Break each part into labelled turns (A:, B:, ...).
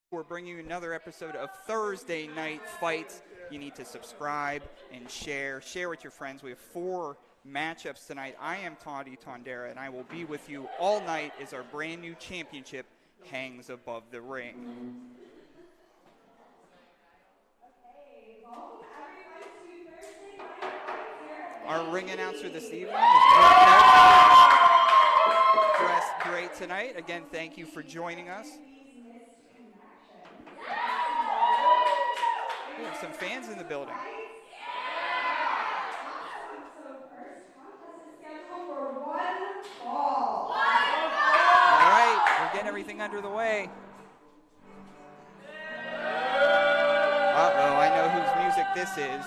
A: We're bringing you another episode of Thursday Night Fights. You need to subscribe and share. Share with your friends. We have 4 matchups tonight. I am Toddy Tondera, and I will be with you all night as our brand new championship hangs above the ring. Our ring announcer this evening is Brohemoth. Dressed great tonight. Again, thank you for joining us. We have some fans in the building. All right, we're getting everything under the way. Uh-oh, I know whose music this is.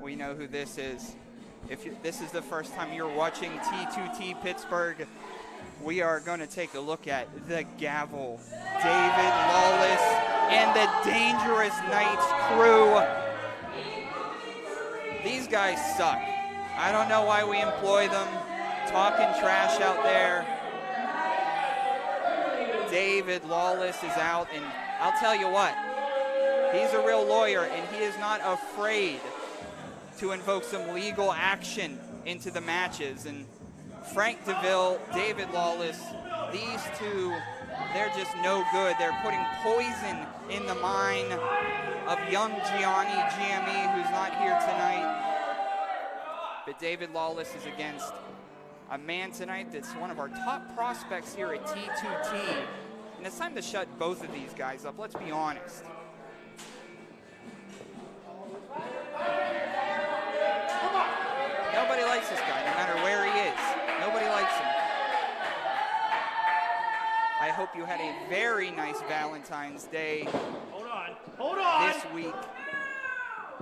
A: We know who this is. If this is the first time you're watching T2T Pittsburgh, we are going to take a look at the Gavel, David Lawless, and the Dangerous Knights crew. These guys suck. I don't know why we employ them, talking trash out there. David Lawless is out, and I'll tell you what, he's a real lawyer, and he is not afraid to invoke some legal action into the matches. And Frank DeVille, David Lawless, these two, they're just no good. They're putting poison in the mind of young Gianni GME, who's not here tonight. But David Lawless is against a man tonight that's one of our top prospects here at T2T. And it's time to shut both of these guys up, let's be honest. Nobody likes this guy, no matter where he is. Nobody likes him. I hope you had a very nice Valentine's Day.
B: Hold on.
A: This week.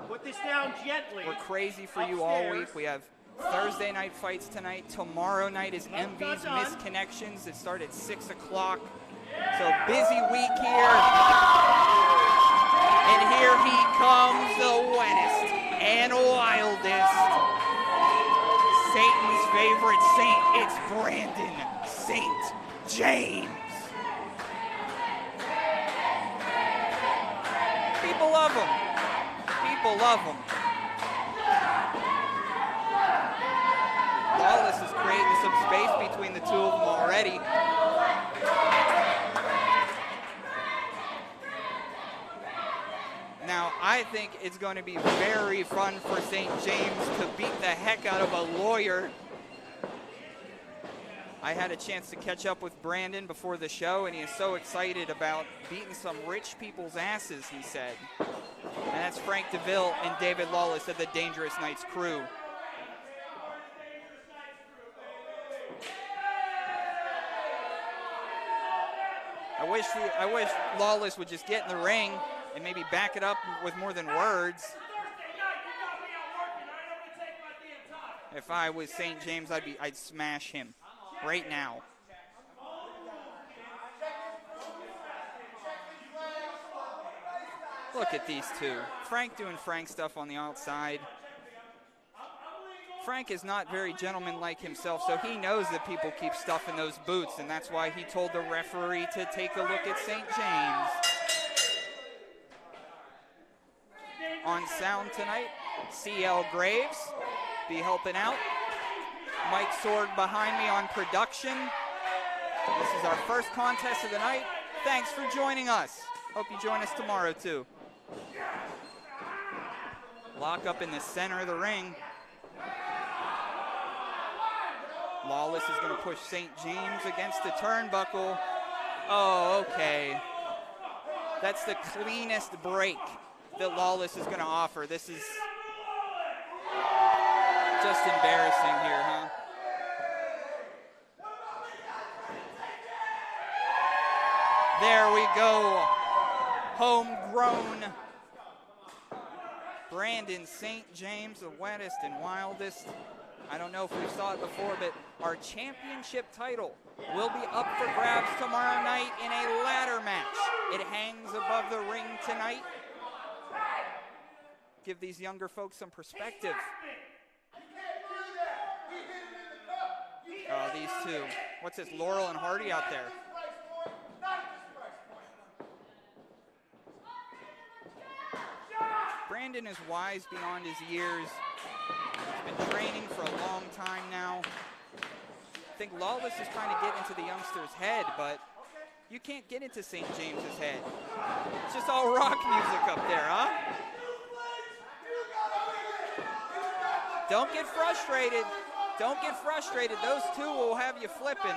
B: Put this down gently.
A: We're crazy for you all week. We have Thursday night fights tonight. Tomorrow night is MV's Misconnections. It starts at 6 o'clock. So busy week here. And here he comes, the wettest and wildest. Satan's favorite saint, it's Brandon St. James. People love him. People love him. Lawless is creating some space between the two of them already. Now, I think it's going to be very fun for St. James to beat the heck out of a lawyer. I had a chance to catch up with Brandon before the show, and he is so excited about beating some rich people's asses, he said. And that's Frank DeVille and David Lawless of the Dangerous Knights crew. I wish Lawless would just get in the ring and maybe back it up with more than words. If I was St. James, I'd smash him right now. Look at these two. Frank doing Frank stuff on the outside. Frank is not very gentlemanlike himself, so he knows that people keep stuff in those boots, and that's why he told the referee to take a look at St. James. On sound tonight, CL Graves be helping out. Mike Sorg behind me on production. This is our first contest of the night. Thanks for joining us. Hope you join us tomorrow too. Lock up in the center of the ring. Lawless is going to push St. James against the turnbuckle. Oh, okay. That's the cleanest break that Lawless is going to offer. This is just embarrassing here, huh? There we go. Homegrown Brandon St. James, the wettest and wildest. I don't know if we saw it before, but our championship title will be up for grabs tomorrow night in a ladder match. It hangs above the ring tonight. Give these younger folks some perspective. these two. What's this, Laurel and Hardy out there? Brandon is wise beyond his years. He's been training for a long time now. I think Lawless is trying to get into the youngster's head, but you can't get into St. James's head. It's just all rock music up there, huh? Don't get frustrated. Don't get frustrated. Those two will have you flipping.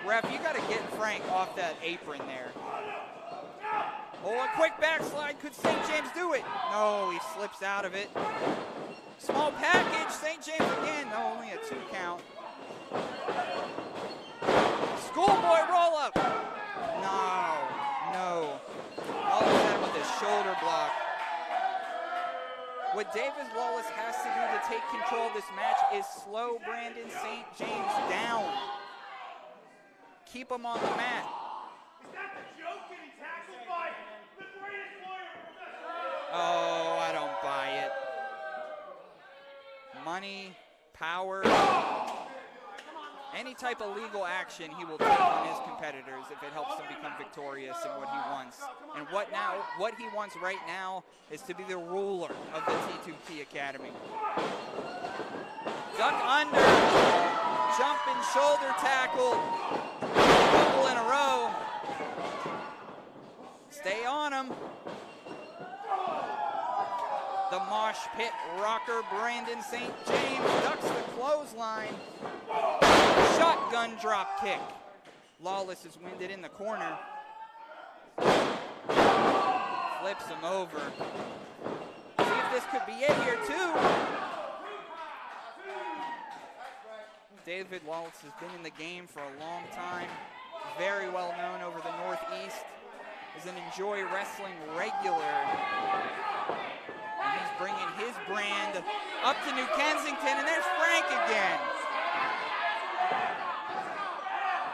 A: Ref, you got to get Frank off that apron there. Oh, a quick backslide. Could St. James do it? No, he slips out of it. Small package. St. James again. No, only a 2 count. Schoolboy roll up. No. Lawless had him with his shoulder block. What David Lawless has to do to take control of this match is slow Brandon St. James down. Keep him on the mat.
B: Is that the joke getting tackled by the greatest lawyer professional?
A: Oh, I don't buy it. Money, power, any type of legal action he will take on his competitors if it helps them become victorious in what he wants. And what he wants right now is to be the ruler of the T2T Academy. Duck under, jumping shoulder tackle, couple in a row. Stay on him. The mosh pit rocker Brandon St. James ducks the clothesline. Shotgun drop kick. Lawless is winded in the corner. Flips him over. See if this could be it here too. David Lawless has been in the game for a long time. Very well known over the Northeast. Is an Enjoy Wrestling regular. And he's bringing his brand up to New Kensington, and there's Frank again.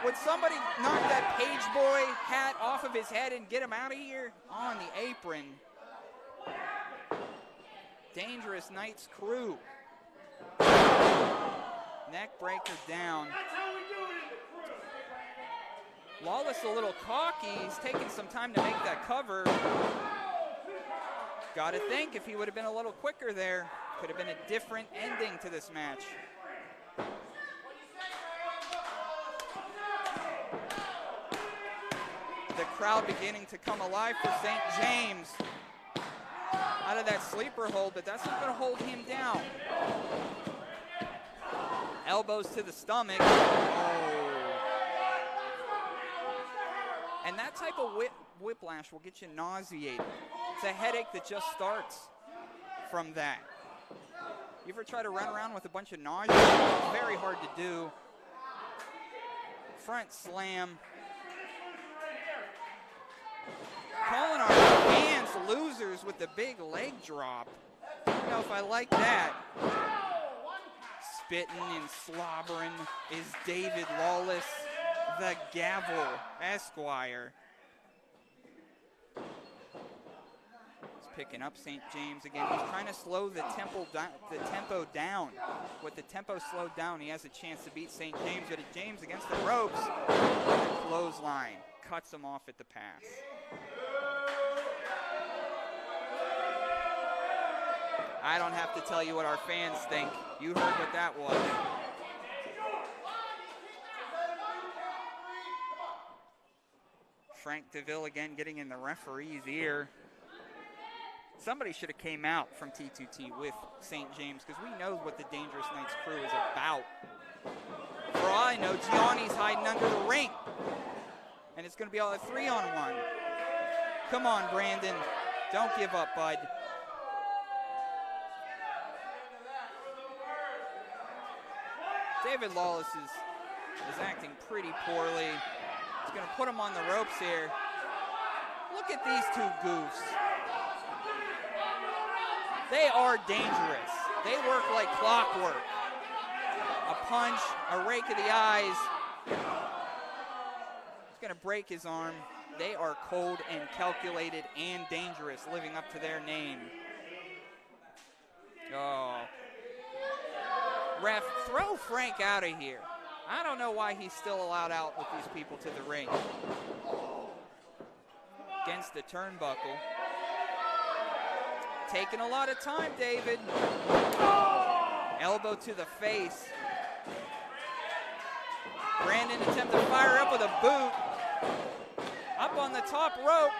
A: Would somebody knock that page boy hat off of his head and get him out of here? On the apron. Dangerous Knights crew. Neck breaker down.
B: That's how we do it in the crew.
A: Lawless a little cocky. He's taking some time to make that cover. Got to think if he would have been a little quicker there, could have been a different ending to this match. The crowd beginning to come alive for St. James. Out of that sleeper hold, but that's not going to hold him down. Elbows to the stomach. Oh. And that type of whiplash will get you nauseated. It's a headache that just starts from that. You ever try to run around with a bunch of nausea? It's very hard to do. Front slam. Calling our fans losers with the big leg drop. I don't know if I like that. Spitting and slobbering is David Lawless, the Gavel Esquire. He's picking up St. James again. He's trying to slow the tempo down. With the tempo slowed down, he has a chance to beat St. James, but James against the ropes. The clothesline cuts him off at the pass. I don't have to tell you what our fans think. You heard what that was. Frank DeVille again getting in the referee's ear. Somebody should have came out from T2T with St. James because we know what the Dangerous Knights crew is about. For all I know, Gianni's hiding under the ring. And it's going to be all a 3-on-1. Come on, Brandon. Don't give up, bud. David Lawless is acting pretty poorly. He's going to put him on the ropes here. Look at these two goofs. They are dangerous. They work like clockwork. A punch, a rake of the eyes. He's going to break his arm. They are cold and calculated and dangerous, living up to their name. Oh. Ref, throw Frank out of here. I don't know why he's still allowed out with these people to the ring. Against the turnbuckle. Taking a lot of time, David. Elbow to the face. Brandon attempts to fire up with a boot. Up on the top rope.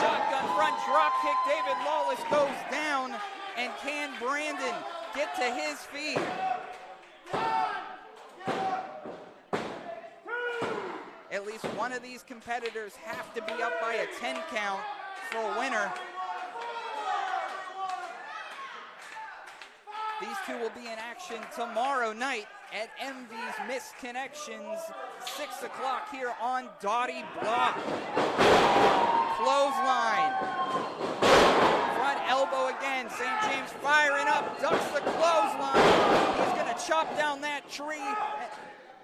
A: Shotgun front drop kick. David Lawless goes down. And can Brandon get to his feet? At least one of these competitors have to be up by a 10 count for a winner. These two will be in action tomorrow night at MV's Missed Connections, 6 o'clock here on Dottie Block. Clothesline. Front elbow again. St. James firing up, ducks the clothesline. He's going to chop down that tree.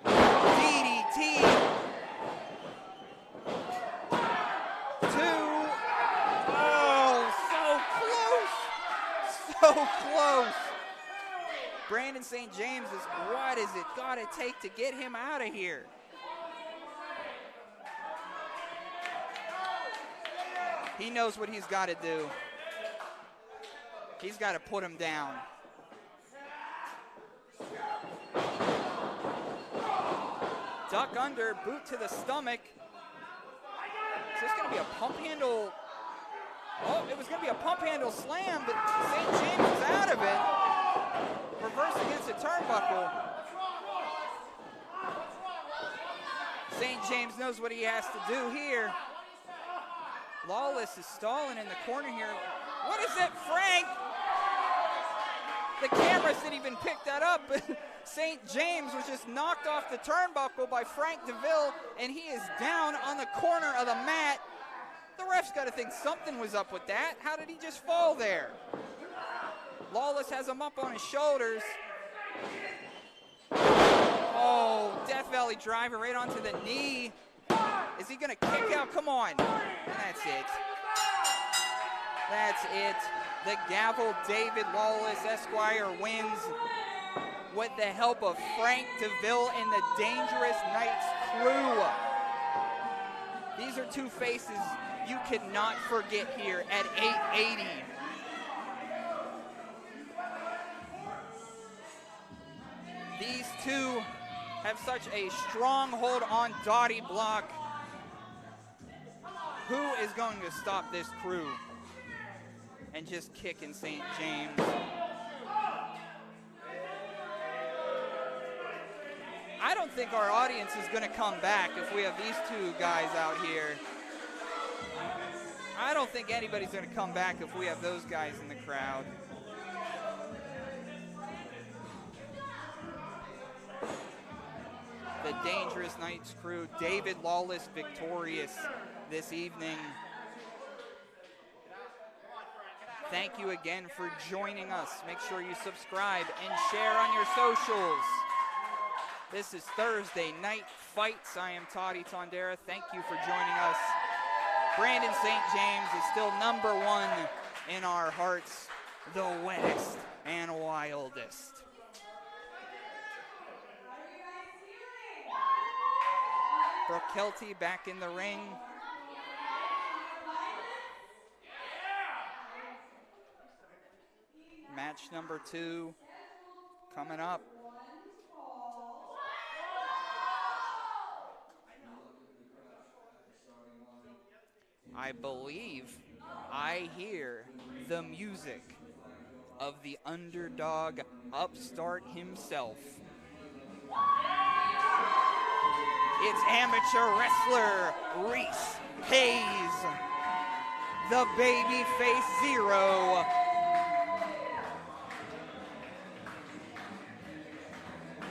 A: DDT. 2. Oh, so close. So close. Brandon St. James is, what is it gotta take to get him out of here? He knows what he's got to do. He's got to put him down. Duck under, boot to the stomach. Is this going to be a pump handle? Oh, it was going to be a pump handle slam, but St. James is out of it. Reverse against the turnbuckle. St. James knows what he has to do here. Lawless is stalling in the corner here. What is it, Frank? The cameras didn't even pick that up, but St. James was just knocked off the turnbuckle by Frank DeVille, and he is down on the corner of the mat. The ref's got to think something was up with that. How did he just fall there? Lawless has him up on his shoulders. Oh, Death Valley driver right onto the knee. Is he gonna kick out? Come on. That's it. That's it. The gavel, David Lawless, Esquire, wins with the help of Frank DeVille and the Dangerous Knights crew. These are two faces you cannot forget here at 880. These two have such a strong hold on Dottie Block. Who is going to stop this crew and just kick in St. James? I don't think our audience is going to come back if we have these two guys out here. I don't think anybody's going to come back if we have those guys in the crowd. The Dangerous Knights crew, David Lawless victorious this evening. Thank you again for joining us. Make sure you subscribe and share on your socials. This is Thursday Night Fights. I am Toddy Tondera. Thank you for joining us. Brandon St. James is still #1 in our hearts, the wettest and wildest. Brooke Kelty back in the ring. Match number 2 coming up. I believe I hear the music of the underdog upstart himself. It's amateur wrestler Reese Hayes, the babyface Zero.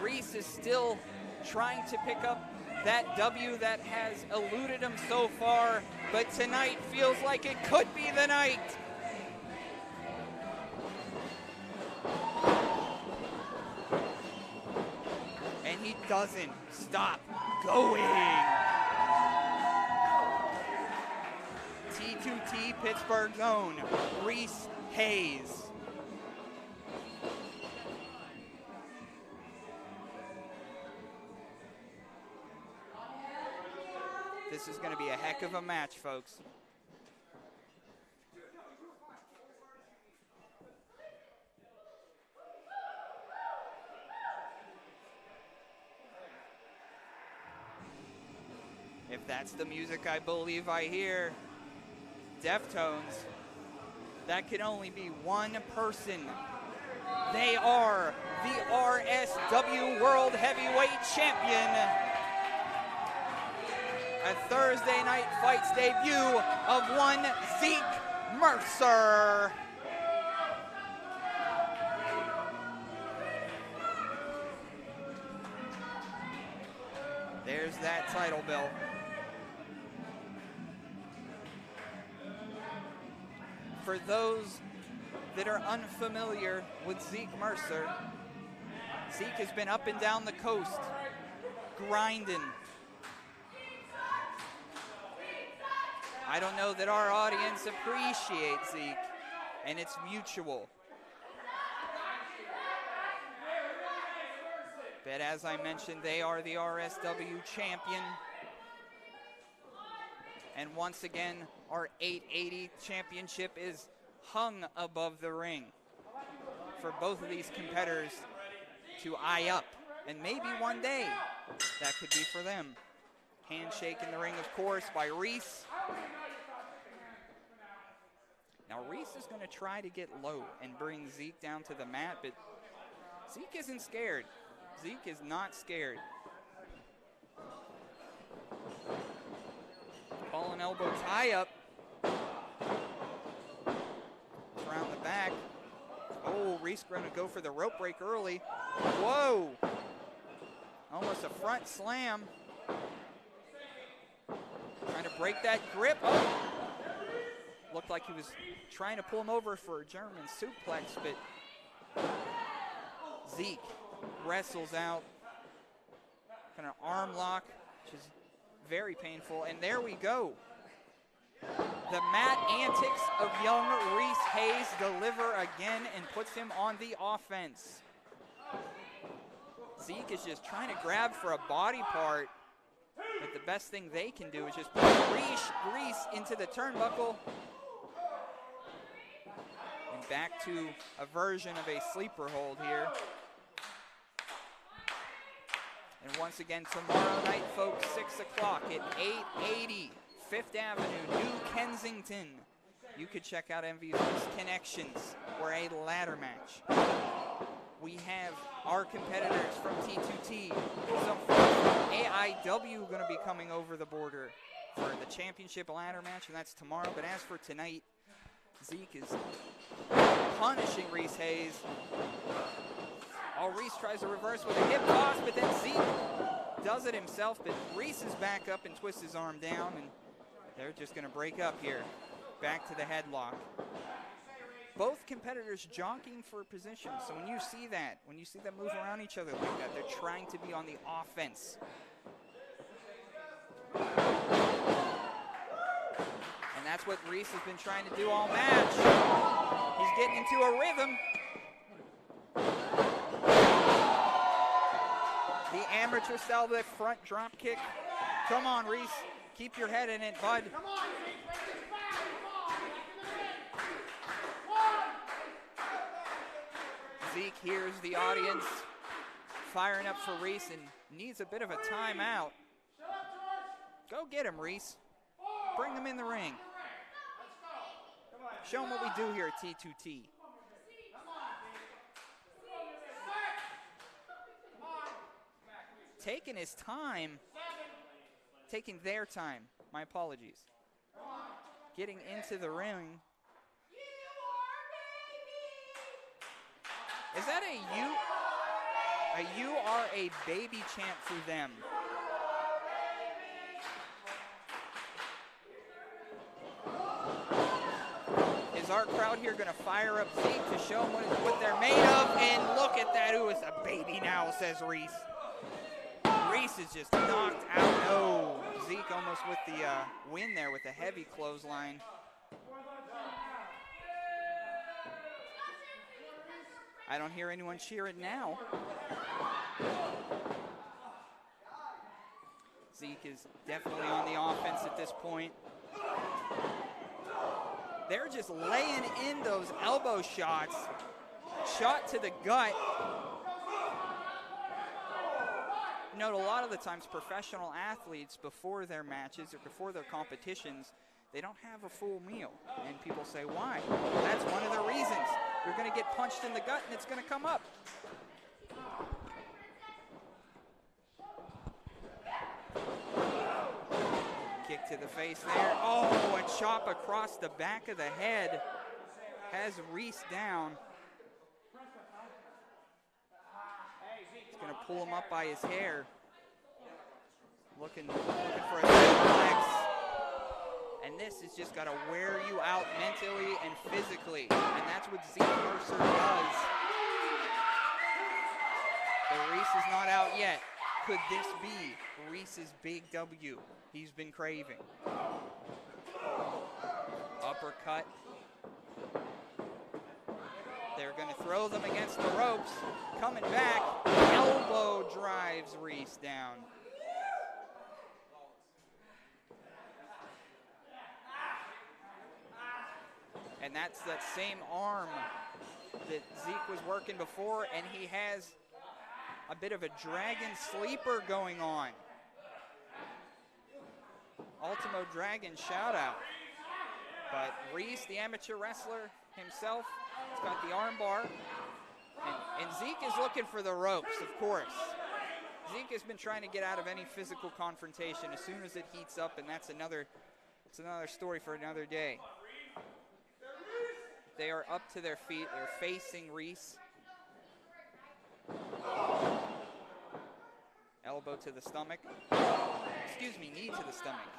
A: Reese is still trying to pick up that W that has eluded him so far, but tonight feels like it could be the night. And he doesn't stop going. T2T Pittsburgh's own Reese Hayes. this is going to be a heck of a match, folks. If that's the music I believe I hear, Deftones, that can only be one person. They are the RSW World Heavyweight Champion. A Thursday Night Fights debut of one Zeke Mercer. There's that title belt. For those that are unfamiliar with Zeke Mercer, Zeke has been up and down the coast, grinding. I don't know that our audience appreciates Zeke, and it's mutual. But as I mentioned, they are the RSW champion. And once again, our 880 championship is hung above the ring for both of these competitors to eye up. And maybe one day that could be for them. Handshake in the ring, of course, by Reese. Now Reese is going to try to get low and bring Zeke down to the mat, but Zeke isn't scared. Zeke is not scared. Ball and elbow tie up. Around the back. Oh, Reese going to go for the rope break early. Whoa! Almost a front slam. Trying to break that grip. Oh. Looked like he was trying to pull him over for a German suplex, but Zeke wrestles out. Kind of arm lock, which is very painful. And there we go. The mat antics of young Reese Hayes deliver again and puts him on the offense. Zeke is just trying to grab for a body part, but the best thing they can do is just put Reese into the turnbuckle. And back to a version of a sleeper hold here. And once again, tomorrow night, folks, 6 o'clock at 880 5th Avenue, New Kensington. You could check out MVP's Connections for a ladder match. We have our competitors from T2T, some folks from AIW going to be coming over the border for the championship ladder match, and that's tomorrow. But as for tonight, Zeke is punishing Reese Hayes. Oh, Reese tries to reverse with a hip toss, but then Zeke does it himself, but Reese is back up and twists his arm down, and they're just going to break up here. Back to the headlock. Both competitors jockeying for position, so when you see them move around each other like that, they're trying to be on the offense. And that's what Reese has been trying to do all match. He's getting into a rhythm. The amateur style, that front drop kick. Come on, Reese. Keep your head in it, bud.
B: Come on, Zeke, bring this back. Come on.
A: Zeke hears the audience firing up for Reese and needs a bit of a timeout. Go get him, Reese. Bring him in the ring. Show him what we do here at T2T. Taking his time, taking their time. My apologies. Getting into the ring. Is that a you are a baby chant for them? Is our crowd here going to fire up Zeke to show them what they're made of? And look at that, who is a baby now, says Reese. Reese is just knocked out. No, Zeke almost with the win there with a heavy clothesline. I don't hear anyone cheering now. Zeke is definitely on the offense at this point. They're just laying in those elbow shots. Shot to the gut. You know, a lot of the times professional athletes before their matches or before their competitions, they don't have a full meal. And people say, why? Well, that's one of the reasons. You're going to get punched in the gut and it's going to come up. Kick to the face there. Oh, a chop across the back of the head has Reese down. He's going to pull him up by his hair. Looking for a suplex. And this has just got to wear you out mentally and physically. And that's what Zeke Mercer does. But Reese is not out yet. Could this be Reese's big W he's been craving? Uppercut. They're going to throw them against the ropes. Coming back. Elbow drives Reese down. And that's that same arm that Zeke was working before, and he has a bit of a dragon sleeper going on. Ultimo Dragon shout out. But Reese, the amateur wrestler himself, has got the arm bar. And Zeke is looking for the ropes, of course. Zeke has been trying to get out of any physical confrontation as soon as it heats up, and it's another story for another day. They are up to their feet. They're facing Reese. Elbow to the stomach. Excuse me, knee to the stomach.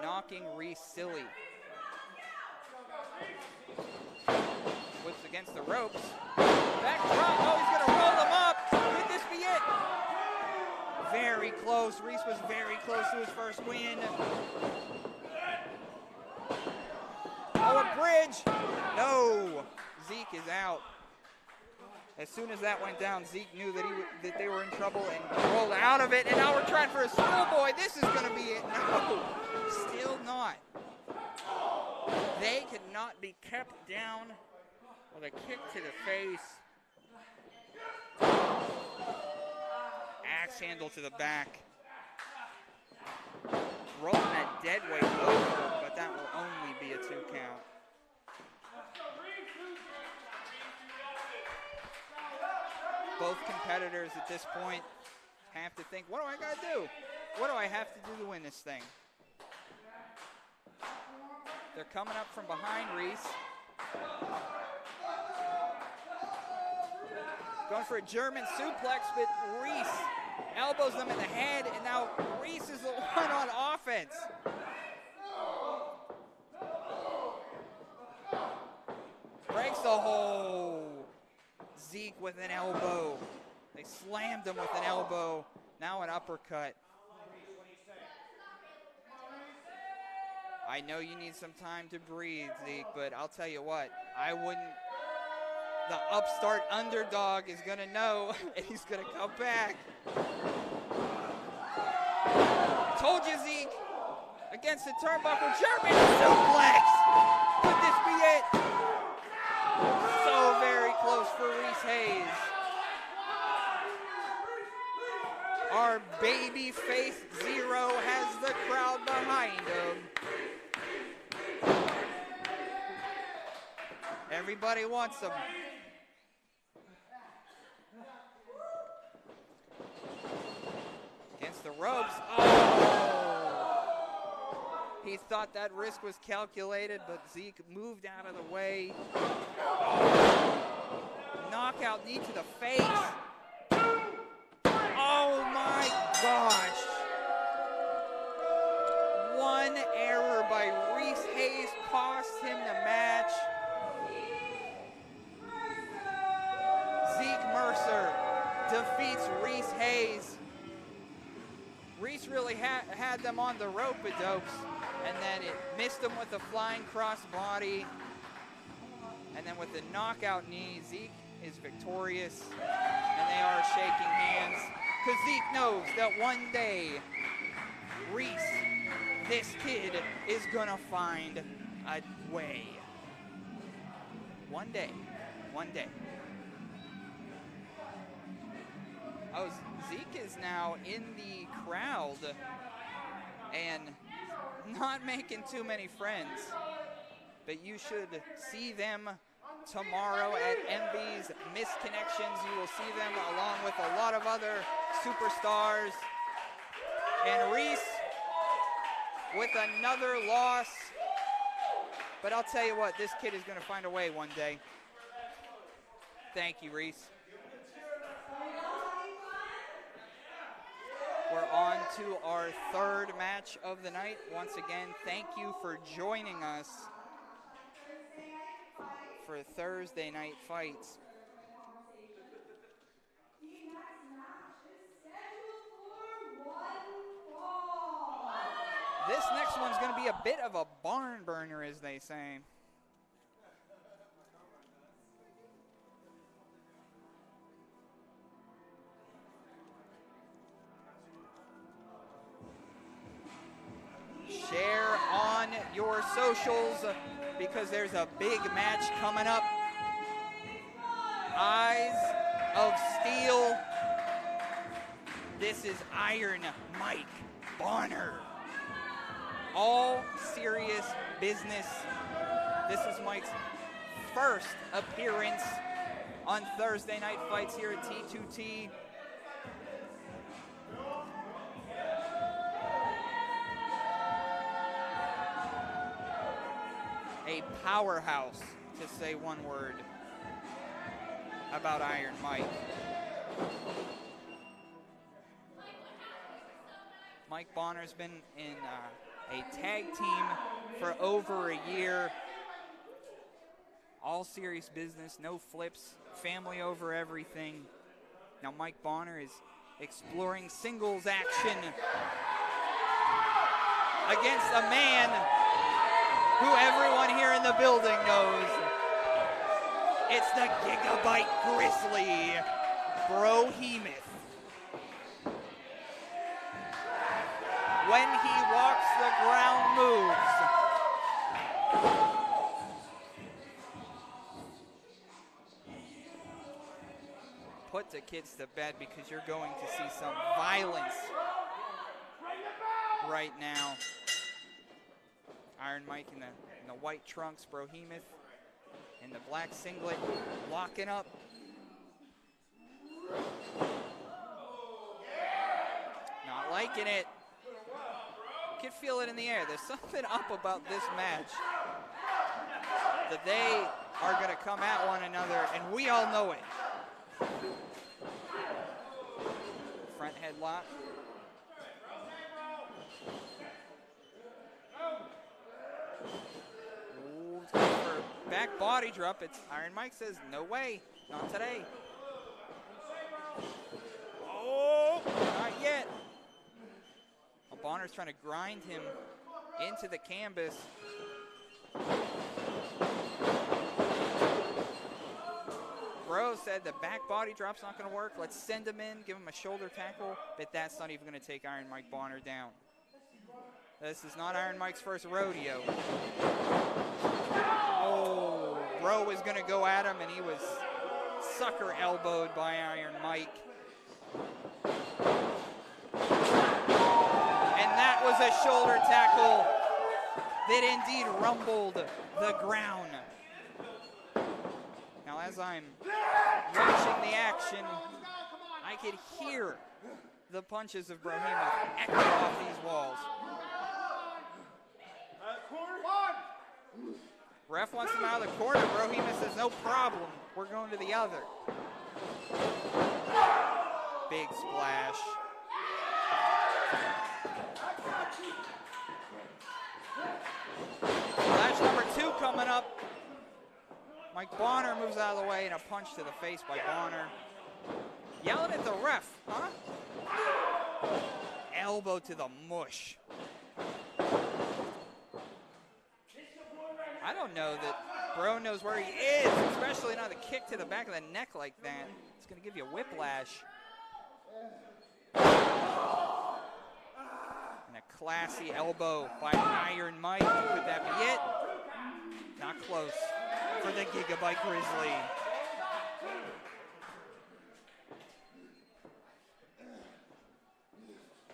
A: Knocking Reese silly. Whips against the ropes. Back drop. Oh, he's going to roll him up. Could this be it? Very close. Reese was very close to his first win. Oh, a bridge. No. Zeke is out. As soon as that went down, Zeke knew that they were in trouble and rolled out of it. And now we're trying for a schoolboy. This is going to be it. No, still not. They could not be kept down with a kick to the face. Axe handle to the back. Rolling that dead weight over, but that will only be a 2 count. Both competitors at this point have to think, what do I got to do? What do I have to do to win this thing? They're coming up from behind Reese. Going for a German suplex, but Reese elbows them in the head, and now Reese is the one on offense. Breaks the hole. Zeke with an elbow. They slammed him with an elbow. Now an uppercut. I know you need some time to breathe, Zeke, but I'll tell you what, I wouldn't. The upstart underdog is going to know, and he's going to come back. Told you, Zeke. Against the turnbuckle, German suplex. Could this be it? So very close for Reese Hayes. Our baby face Zero has the crowd behind him. Everybody wants him. Against the ropes. Oh! He thought that risk was calculated, but Zeke moved out of the way. Knockout knee to the face. Oh my gosh. One error by Reese Hayes cost him the match. Zeke Mercer defeats Reese Hayes. Reese really had them on the rope-a-dopes, and then it missed him with a flying crossbody. And then with the knockout knee, Zeke is victorious, and they are shaking hands. Because Zeke knows that one day, Reese, this kid, is going to find a way. One day. One day. Oh, Zeke is now in the crowd and not making too many friends. But you should see them tomorrow at MV's Missed Connections. You will see them along with a lot of other superstars. And Reese with another loss. But I'll tell you what, this kid is going to find a way one day. Thank you, Reese. We're on to our third match of the night. Once again, thank you for joining us for Thursday night fights. This next one's going to be a bit of a barn burner, as they say. Share on your socials because there's a big match coming up. Eyes of Steel. This is Iron Mike Bonner. All serious business. This is Mike's first appearance on Thursday night fights here at T2T. A powerhouse, to say one word about Iron Mike. Mike Bonner's been in a tag team for over a year. All serious business, no flips, family over everything. Now Mike Bonner is exploring singles action against a man who everyone here in the building knows. It's the Gigabyte Grizzly, Brohemoth. When he walks, the ground moves. Put the kids to bed because you're going to see some violence right now. Iron Mike in the white trunks, Brohemoth in the black singlet, locking up. Not liking it. You can feel it in the air. There's something up about this match that they are going to come at one another, and we all know it. Front headlock. Back body drop. It's Iron Mike says, no way, not today. Oh, not yet. Well, Bonner's trying to grind him into the canvas. Bro said the back body drop's not going to work. Let's send him in, give him a shoulder tackle, but that's not even going to take Iron Mike Bonner down. This is not Iron Mike's first rodeo. Oh, Bro was going to go at him, and he was sucker elbowed by Iron Mike. And that was a shoulder tackle that indeed rumbled the ground. Now, as I'm watching the action, I could hear the punches of Brohemoth echo off these walls. Ref wants him out of the corner. Brohemoth says, no problem. We're going to the other. Big splash. Splash number 2 coming up. Mike Bonner moves out of the way and a punch to the face by Bonner. Yelling at the ref, huh? Elbow to the mush. I don't know that Bro knows where he is, especially not a kick to the back of the neck like that. It's going to give you a whiplash. And a classy elbow by Iron Mike. Could that be it? Not close for the Gigabyte Grizzly.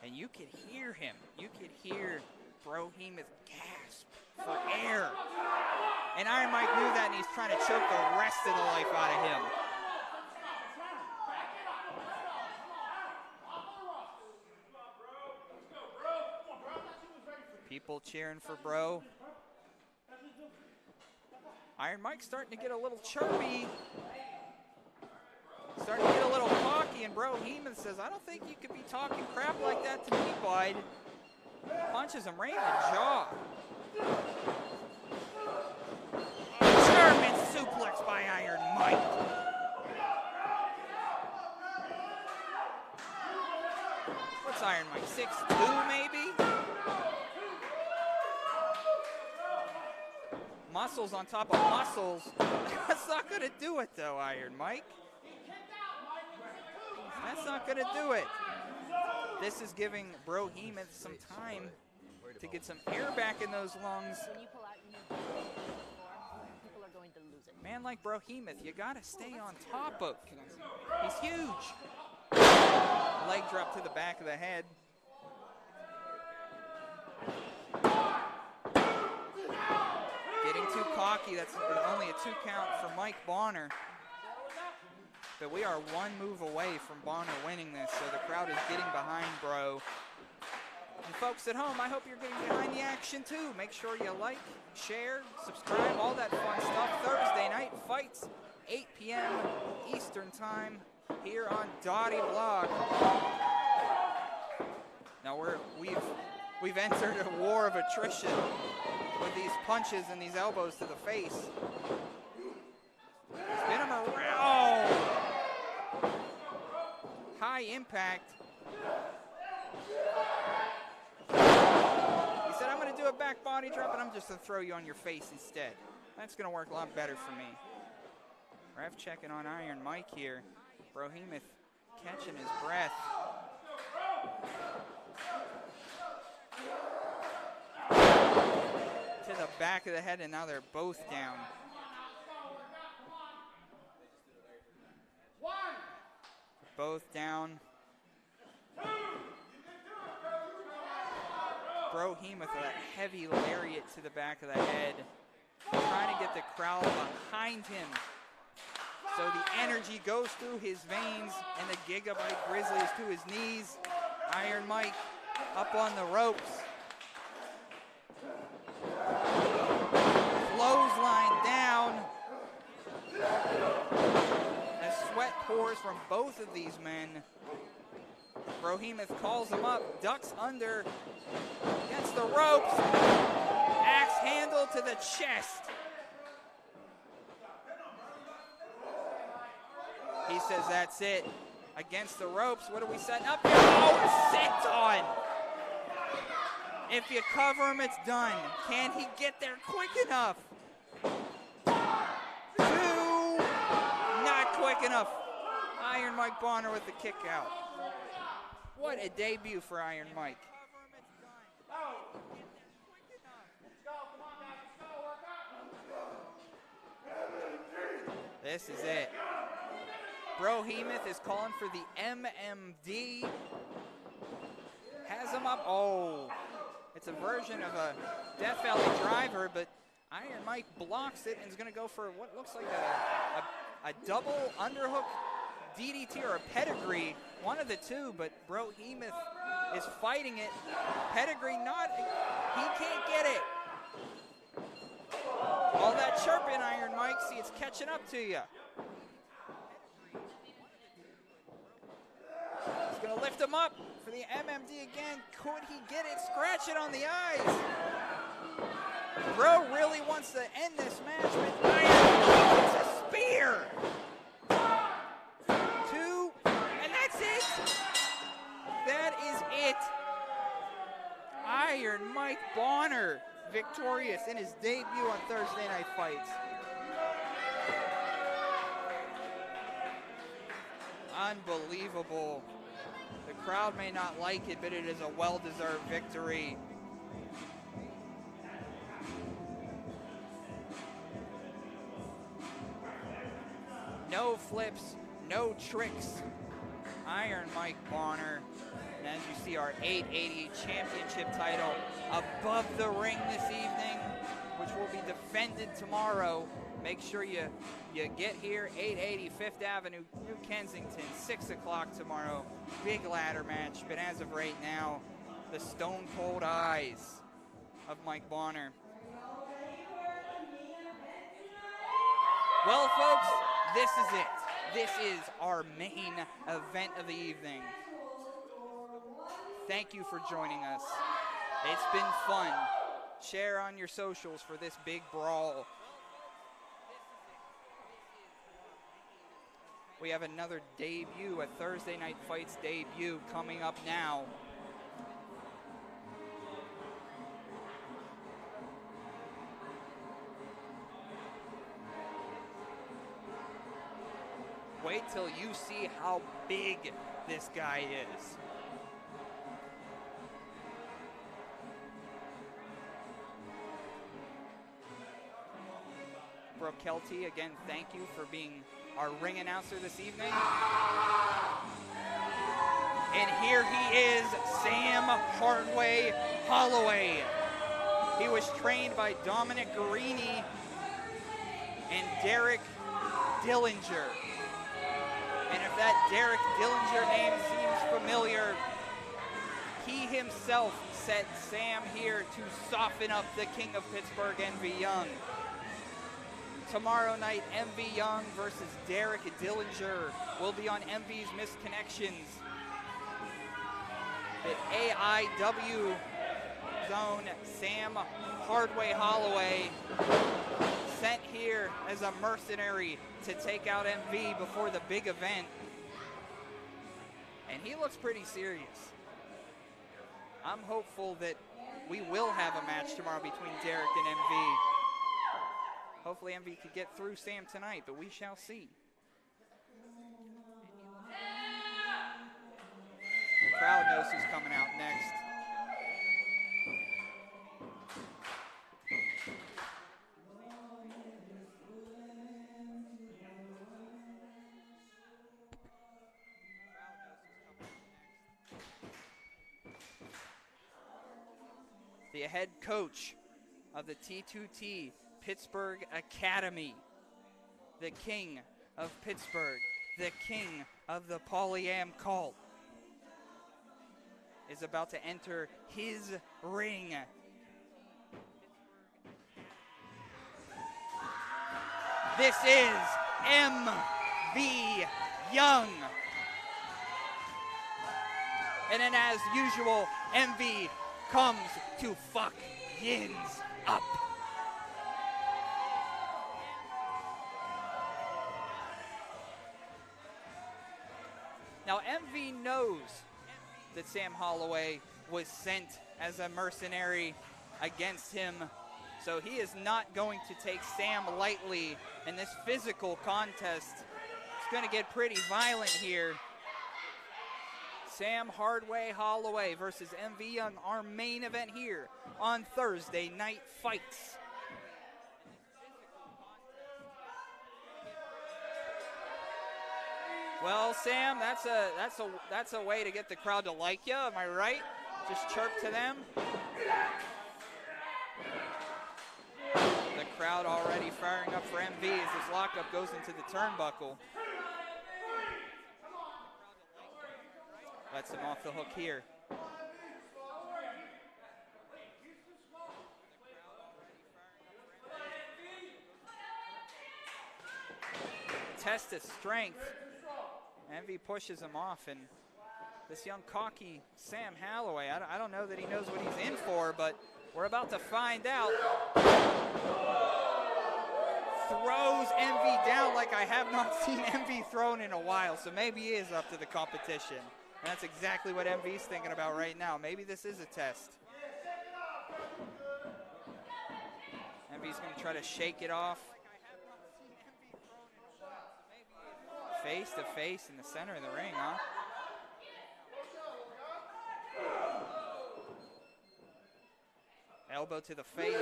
A: And you could hear him. You could hear Brohemoth gasp for air. And Iron Mike knew that, and he's trying to choke the rest of the life out of him. People cheering for Bro. Iron Mike's starting to get a little chirpy. Starting to get a little cocky, and Brohemoth says, I don't think you could be talking crap like that to me, bud. Punches him right in the jaw. German suplex by Iron Mike. What's Iron Mike, 6'2" maybe? Muscles on top of muscles. That's not going to do it, though, Iron Mike. That's not going to do it. This is giving Brohemoth some time to get some air back in those lungs.
C: When you pull out, you need to people are going to lose it.
A: Man like Brohemoth, you got to stay on top of. He's huge. Leg drop to the back of the head. Getting too cocky. That's only a 2 count for Mike Bonner. But we are 1 move away from Bonner winning this, so the crowd is getting behind Bro. And folks at home, I hope you're getting behind the action too. Make sure you like, share, subscribe, all that fun stuff. Thursday night fights, 8 p.m. Eastern time here on Dottie Blog. Now we've entered a war of attrition with these punches and these elbows to the face. Spin him around. High impact. He said, I'm going to do a back body drop, and I'm just going to throw you on your face instead. That's going to work a lot better for me. Ref checking on Iron Mike here. Brohemoth catching his breath. To the back of the head, and now they're both down. Both down. Brohemoth with a heavy lariat to the back of the head. Trying to get the crowd behind him. So the energy goes through his veins, and the Gigabyte Grizzly is to his knees. Iron Mike up on the ropes. Clothesline down. As sweat pours from both of these men. Brohemoth calls him up, ducks under, against the ropes. Axe handle to the chest. He says that's it. Against the ropes, what are we setting up here? Oh, sit on. If you cover him, it's done. Can he get there quick enough? 2, not quick enough. Iron Mike Bonner with the kick out. What a debut for Iron Mike. This is it. Brohemoth is calling for the MMD. Has him up. Oh, it's a version of a Death Valley driver, but Iron Mike blocks it and is going to go for what looks like a double underhook DDT or a pedigree. One of the two, but Brohemoth is fighting it. Pedigree not, he can't get it. All that chirping, Iron Mike, see it's catching up to you. He's gonna lift him up for the MMD again. Could he get it? Scratch it on the eyes. Bro really wants to end this match, but Iron Mike gets a spear. 2, and that's it. That is it. Iron Mike Bonner victorious in his debut on Thursday Night Fights. Unbelievable. The crowd may not like it, but it is a well-deserved victory. No flips, no tricks. Iron Mike Bonner. And as you see, our 880 championship title above the ring this evening, which will be defended tomorrow. Make sure you get here, 880 Fifth Avenue, New Kensington, 6 o'clock tomorrow. Big ladder match, but as of right now, the stone cold eyes of Mike Bonner. Well, folks, this is it. This is our main event of the evening. Thank you for joining us. It's been fun. Share on your socials for this big brawl. We have another debut, a Thursday Night Fights debut coming up now. Wait till you see how big this guy is. Brooke Kelty, again, thank you for being our ring announcer this evening. And here he is, Sam Hardway Holloway. He was trained by Dominic Guarini and Derek Dillinger. And if that Derek Dillinger name seems familiar, he himself set Sam here to soften up the King of Pittsburgh, MV Young. Tomorrow night, MV Young versus Derek Dillinger will be on MV's Missed Connections. The AIW zone, Sam Hardway Holloway, sent here as a mercenary to take out MV before the big event. And he looks pretty serious. I'm hopeful that we will have a match tomorrow between Derek and MV. Hopefully MV could get through Sam tonight, but we shall see. The crowd knows who's coming out next. The head coach of the T2T Pittsburgh Academy, the king of Pittsburgh, the king of the Polyam cult, is about to enter his ring. This is MV Young. And then as usual, MV comes to fuck Yins up. Now MV knows that Sam Holloway was sent as a mercenary against him, so he is not going to take Sam lightly in this physical contest. It's going to get pretty violent here. Sam Hardway Holloway versus MV Young, our main event here on Thursday Night Fights. Well, Sam, that's a way to get the crowd to like you. Am I right? Just chirp to them. The crowd already firing up for MV as this lockup goes into the turnbuckle. Lets him off the hook here. Test his strength. MV pushes him off, and this young cocky Sam Holloway, I don't know that he knows what he's in for, but we're about to find out. Throws MV down like I have not seen MV thrown in a while, so maybe he is up to the competition. And that's exactly what MV's thinking about right now. Maybe this is a test. MV's going to try to shake it off. Face to face in the center of the ring, huh? Elbow to the face.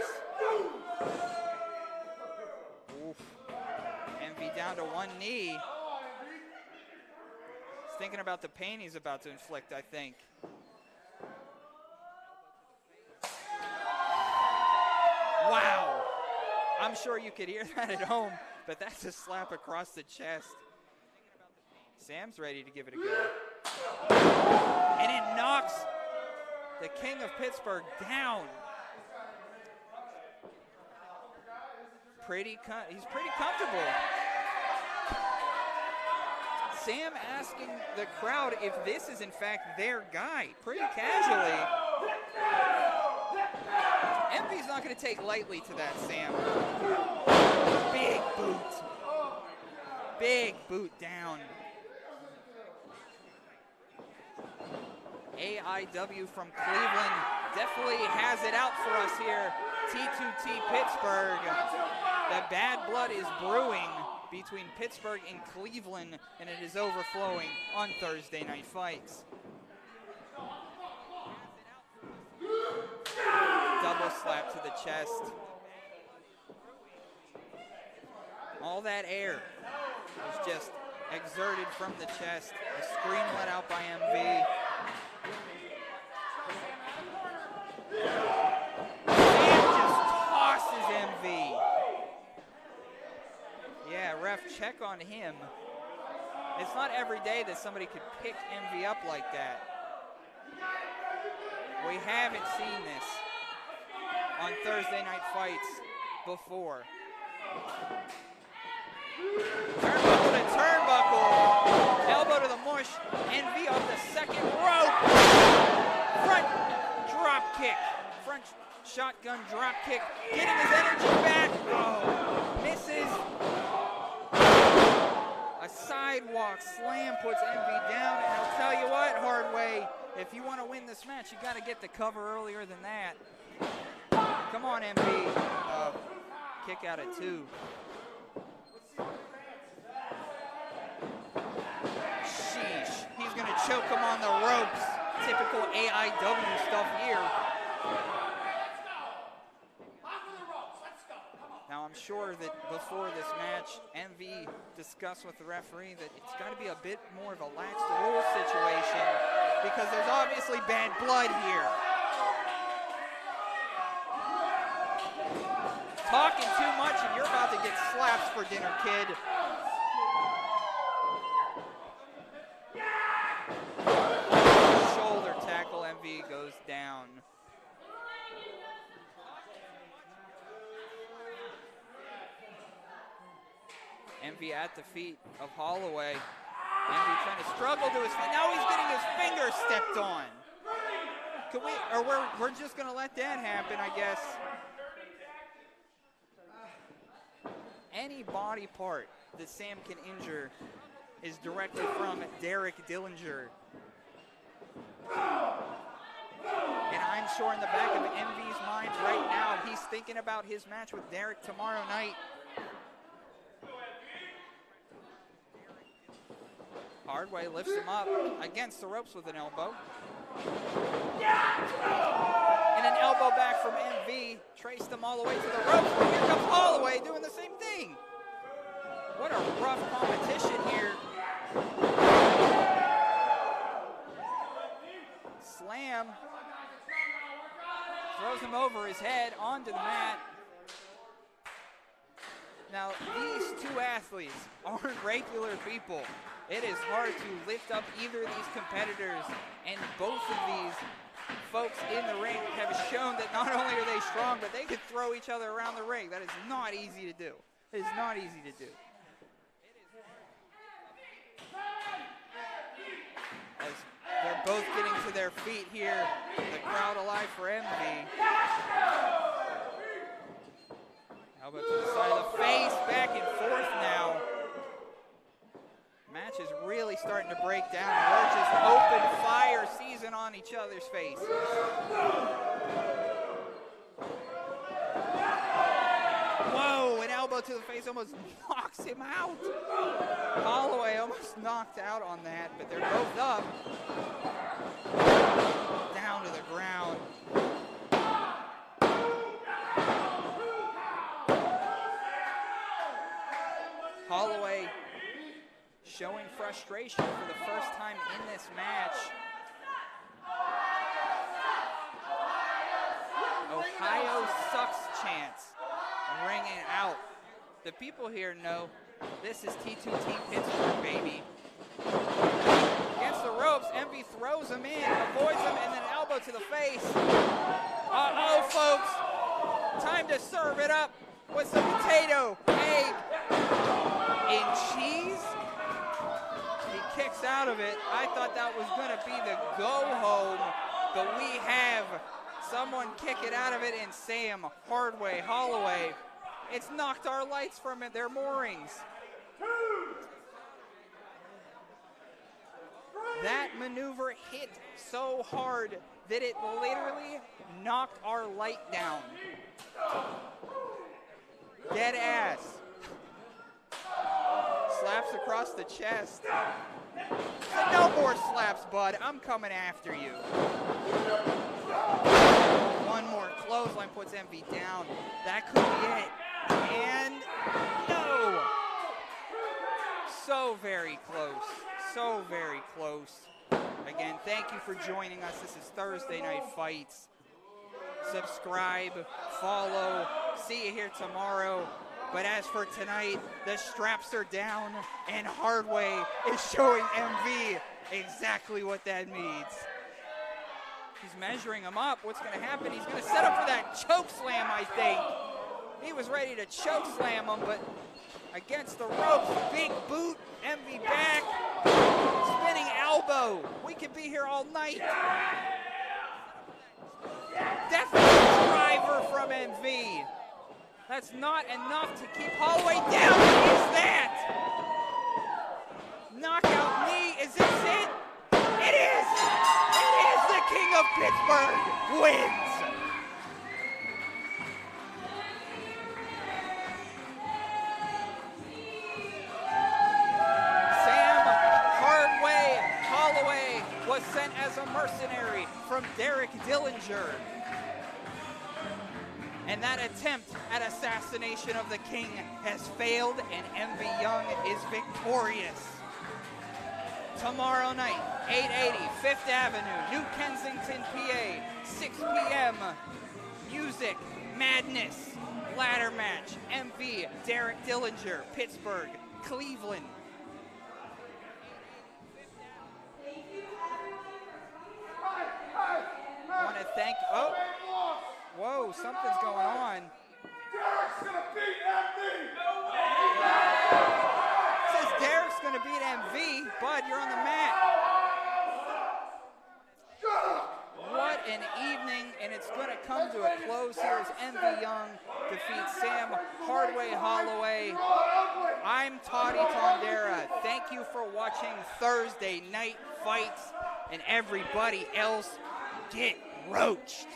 A: Oof. Envy down to one knee. He's thinking about the pain he's about to inflict, I think. Wow. I'm sure you could hear that at home, but that's a slap across the chest. Sam's ready to give it a go. And it knocks the King of Pittsburgh down. He's pretty comfortable. Sam asking the crowd if this is in fact their guy, pretty casually. Envy's not going to take lightly to that, Sam. Big boot. Big boot down. AIW from Cleveland definitely has it out for us here. T2T Pittsburgh. The bad blood is brewing between Pittsburgh and Cleveland, and it is overflowing on Thursday Night Fights. Double slap to the chest. All that air was just exerted from the chest. A scream let out by MV. Sam just tosses MV. Yeah, ref, check on him. It's not every day that somebody could pick MV up like that. We haven't seen this on Thursday Night Fights before. Turnbuckle to turnbuckle. Elbow to the mush. MV off the second rope. Front drop kick. Front shotgun drop kick. Getting his energy back. Oh, misses. A sidewalk slam puts MV down. And I'll tell you what, Hardway, if you want to win this match, you got to get the cover earlier than that. Come on, MV. Kick out at 2. Sheesh. He's going to choke him on the ropes. Typical AIW stuff here. Now, I'm sure that before this match, MV discussed with the referee that it's got to be a bit more of a lax rule situation because there's obviously bad blood here. Talking too much and you're about to get slaps for dinner, kid. Shoulder tackle, MV goes down. MV at the feet of Holloway. MV trying to struggle to his feet. Now he's getting his finger stepped on. Could we, or we're just gonna let that happen, I guess. Any body part that Sam can injure is directly from Derek Dillinger. And I'm sure in the back of MV's mind right now, he's thinking about his match with Derek tomorrow night. Hardway lifts him up against the ropes with an elbow. And an elbow back from MV. Traced them all the way to the ropes. But here comes Holloway doing the same thing. What a rough competition here. Slam. Throws him over his head onto the mat. Now, these two athletes aren't regular people. It is hard to lift up either of these competitors, and both of these folks in the ring have shown that not only are they strong, but they can throw each other around the ring. That is not easy to do. It is not easy to do. As they're both getting to their feet here, the crowd alive for MV. Elbow to the side of the face, back and forth now. Match is really starting to break down. We're just open fire season on each other's faces. Whoa, an elbow elbow to the face almost knocks him out. Holloway almost knocked out on that, but they're both up. Down to the ground. Holloway showing frustration for the first time in this match. Ohio sucks chants ringing out. The people here know this is T2T Pittsburgh, baby. Against the ropes, Envy throws him in, avoids him, and then an elbow to the face. Uh-oh, folks. Time to serve it up with some potato, egg, and cheese. He kicks out of it. I thought that was going to be the go-home, but we have someone kick it out of it, and Sam Holloway. It's knocked our lights from their moorings. That maneuver hit so hard that it literally knocked our light down. Dead ass. Slaps across the chest. No more slaps, bud. I'm coming after you. One more clothesline puts Envy down. That could be it. And no! So very close. So very close. Again, thank you for joining us. This is Thursday Night Fights. Subscribe, follow. See you here tomorrow. But as for tonight, the straps are down, and Hardway is showing MV exactly what that means. He's measuring him up. What's going to happen? He's going to set up for that choke slam, I think. He was ready to choke slam him, but against the ropes, big boot, MV back, spinning elbow. We could be here all night. Definitely driver from MV. That's not enough to keep Holloway down. What is that? Knockout knee. Is this it? It is. It is. The King of Pittsburgh wins. Holloway was sent as a mercenary from Derek Dillinger. And that attempt at assassination of the king has failed, and Envy Young is victorious. Tomorrow night, 880 Fifth Avenue, New Kensington, PA, 6 p.m. Music, Madness, ladder match, MV, Derek Dillinger, Pittsburgh, Cleveland. I want to thank, oh, whoa, something's going on.
B: Derek's gonna beat MV!
A: It says Derek's gonna beat MV, Bud, you're on the mat. What an evening, and it's gonna come to a close here as Envy Young defeats Sam Holloway. I'm Toddy Tondera. Thank you for watching Thursday Night Fights, and everybody else, get roached.